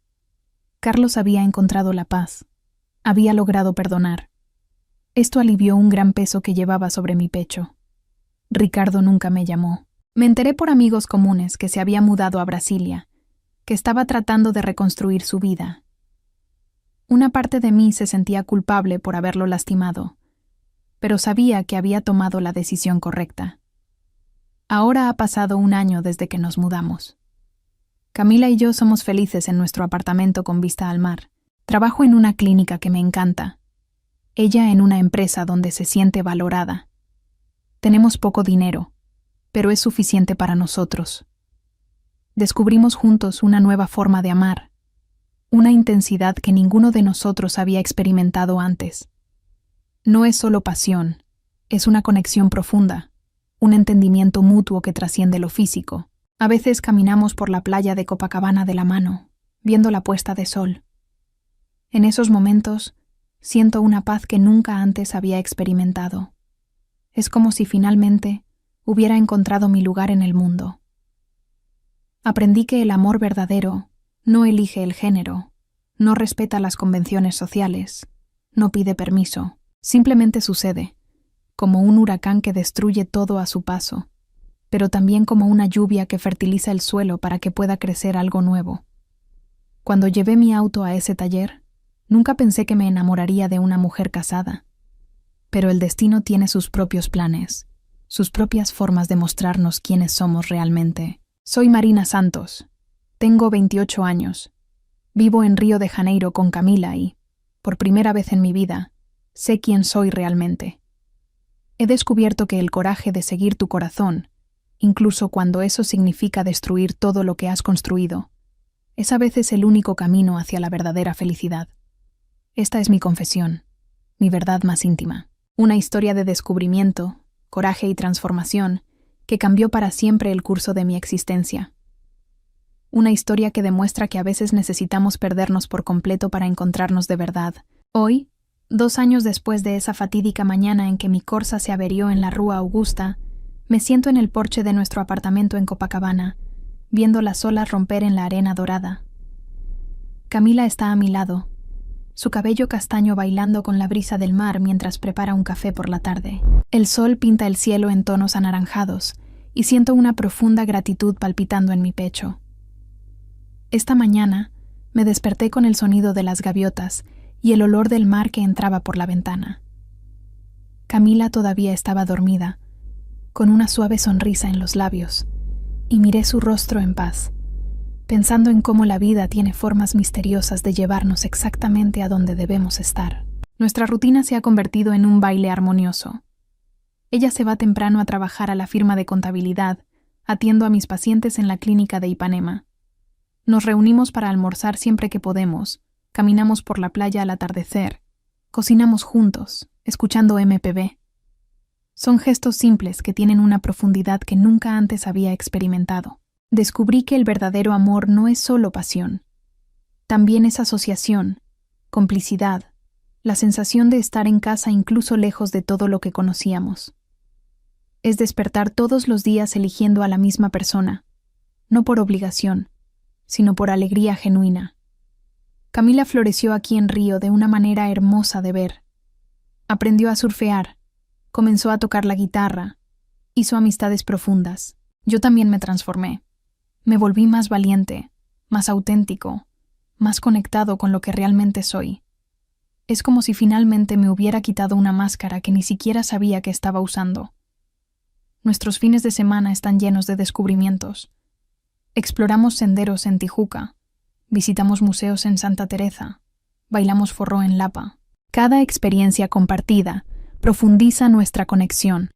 Carlos había encontrado la paz. Había logrado perdonar. Esto alivió un gran peso que llevaba sobre mi pecho. Ricardo nunca me llamó. Me enteré por amigos comunes que se había mudado a Brasilia, que estaba tratando de reconstruir su vida. Una parte de mí se sentía culpable por haberlo lastimado, pero sabía que había tomado la decisión correcta. Ahora ha pasado 1 año desde que nos mudamos. Camila y yo somos felices en nuestro apartamento con vista al mar. Trabajo en una clínica que me encanta. Ella en una empresa donde se siente valorada. Tenemos poco dinero, pero es suficiente para nosotros. Descubrimos juntos una nueva forma de amar, una intensidad que ninguno de nosotros había experimentado antes. No es solo pasión, es una conexión profunda, un entendimiento mutuo que trasciende lo físico. A veces caminamos por la playa de Copacabana de la mano, viendo la puesta de sol. En esos momentos, siento una paz que nunca antes había experimentado. Es como si finalmente hubiera encontrado mi lugar en el mundo. Aprendí que el amor verdadero no elige el género, no respeta las convenciones sociales, no pide permiso, simplemente sucede, como un huracán que destruye todo a su paso, pero también como una lluvia que fertiliza el suelo para que pueda crecer algo nuevo. Cuando llevé mi auto a ese taller, nunca pensé que me enamoraría de una mujer casada. Pero el destino tiene sus propios planes, sus propias formas de mostrarnos quiénes somos realmente. Soy Marina Santos. Tengo 28 años. Vivo en Río de Janeiro con Camila y, por primera vez en mi vida, sé quién soy realmente. He descubierto que el coraje de seguir tu corazón, incluso cuando eso significa destruir todo lo que has construido, es a veces el único camino hacia la verdadera felicidad. Esta es mi confesión, mi verdad más íntima. Una historia de descubrimiento, coraje y transformación que cambió para siempre el curso de mi existencia. Una historia que demuestra que a veces necesitamos perdernos por completo para encontrarnos de verdad. Hoy, 2 años después de esa fatídica mañana en que mi Corsa se averió en la Rúa Augusta, me siento en el porche de nuestro apartamento en Copacabana, viendo las olas romper en la arena dorada. Camila está a mi lado, su cabello castaño bailando con la brisa del mar mientras prepara un café por la tarde. El sol pinta el cielo en tonos anaranjados y siento una profunda gratitud palpitando en mi pecho. Esta mañana me desperté con el sonido de las gaviotas y el olor del mar que entraba por la ventana. Camila todavía estaba dormida, con una suave sonrisa en los labios, y miré su rostro en paz, pensando en cómo la vida tiene formas misteriosas de llevarnos exactamente a donde debemos estar. Nuestra rutina se ha convertido en un baile armonioso. Ella se va temprano a trabajar a la firma de contabilidad, atiendo a mis pacientes en la clínica de Ipanema. Nos reunimos para almorzar siempre que podemos, caminamos por la playa al atardecer, cocinamos juntos, escuchando MPB. Son gestos simples que tienen una profundidad que nunca antes había experimentado. Descubrí que el verdadero amor no es solo pasión. También es asociación, complicidad, la sensación de estar en casa incluso lejos de todo lo que conocíamos. Es despertar todos los días eligiendo a la misma persona, no por obligación, sino por alegría genuina. Camila floreció aquí en Río de una manera hermosa de ver. Aprendió a surfear, comenzó a tocar la guitarra, hizo amistades profundas. Yo también me transformé. Me volví más valiente, más auténtico, más conectado con lo que realmente soy. Es como si finalmente me hubiera quitado una máscara que ni siquiera sabía que estaba usando. Nuestros fines de semana están llenos de descubrimientos. Exploramos senderos en Tijuca, visitamos museos en Santa Teresa, bailamos forró en Lapa. Cada experiencia compartida profundiza nuestra conexión,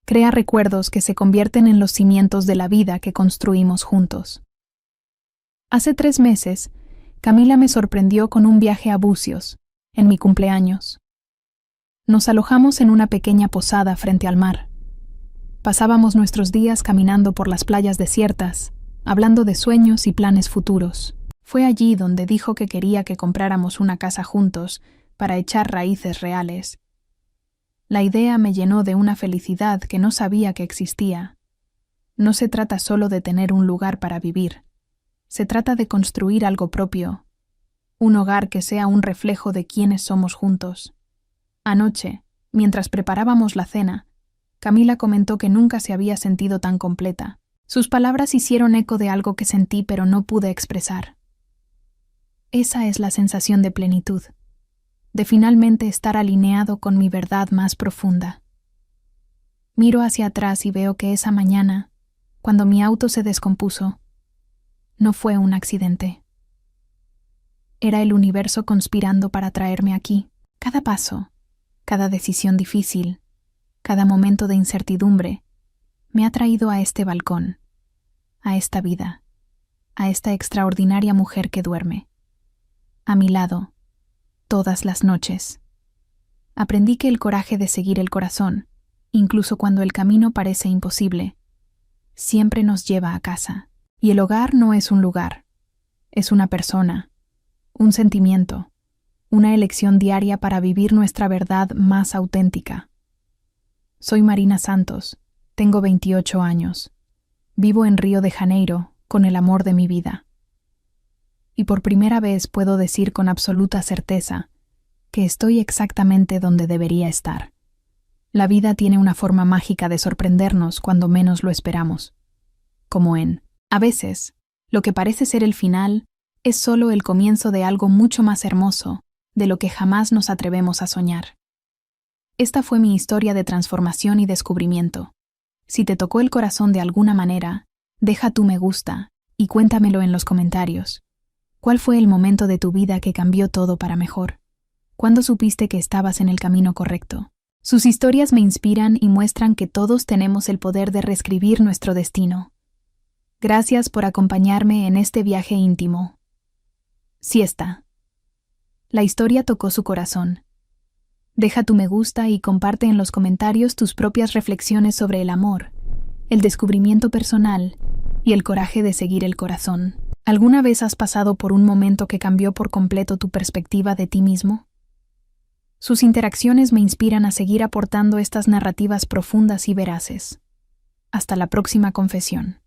crea recuerdos que se convierten en los cimientos de la vida que construimos juntos. Hace 3 meses, Camila me sorprendió con un viaje a Bucios, en mi cumpleaños. Nos alojamos en una pequeña posada frente al mar. Pasábamos nuestros días caminando por las playas desiertas, hablando de sueños y planes futuros. Fue allí donde dijo que quería que compráramos una casa juntos para echar raíces reales. La idea me llenó de una felicidad que no sabía que existía. No se trata solo de tener un lugar para vivir. Se trata de construir algo propio, un hogar que sea un reflejo de quiénes somos juntos. Anoche, mientras preparábamos la cena, Camila comentó que nunca se había sentido tan completa. Sus palabras hicieron eco de algo que sentí pero no pude expresar. Esa es la sensación de plenitud, de finalmente estar alineado con mi verdad más profunda. Miro hacia atrás y veo que esa mañana, cuando mi auto se descompuso, no fue un accidente. Era el universo conspirando para traerme aquí. Cada paso, cada decisión difícil, cada momento de incertidumbre, me ha traído a este balcón, a esta vida, a esta extraordinaria mujer que duerme, a mi lado, todas las noches. Aprendí que el coraje de seguir el corazón, incluso cuando el camino parece imposible, siempre nos lleva a casa. Y el hogar no es un lugar, es una persona, un sentimiento, una elección diaria para vivir nuestra verdad más auténtica. Soy Marina Santos, tengo 28 años, vivo en Río de Janeiro con el amor de mi vida. Y por primera vez puedo decir con absoluta certeza que estoy exactamente donde debería estar. La vida tiene una forma mágica de sorprendernos cuando menos lo esperamos. Como a veces, lo que parece ser el final es solo el comienzo de algo mucho más hermoso de lo que jamás nos atrevemos a soñar. Esta fue mi historia de transformación y descubrimiento. Si te tocó el corazón de alguna manera, deja tu me gusta y cuéntamelo en los comentarios. ¿Cuál fue el momento de tu vida que cambió todo para mejor? ¿Cuándo supiste que estabas en el camino correcto? Sus historias me inspiran y muestran que todos tenemos el poder de reescribir nuestro destino. Gracias por acompañarme en este viaje íntimo. Siesta. La historia tocó su corazón. Deja tu me gusta y comparte en los comentarios tus propias reflexiones sobre el amor, el descubrimiento personal y el coraje de seguir el corazón. ¿Alguna vez has pasado por un momento que cambió por completo tu perspectiva de ti mismo? Sus interacciones me inspiran a seguir aportando estas narrativas profundas y veraces. Hasta la próxima confesión.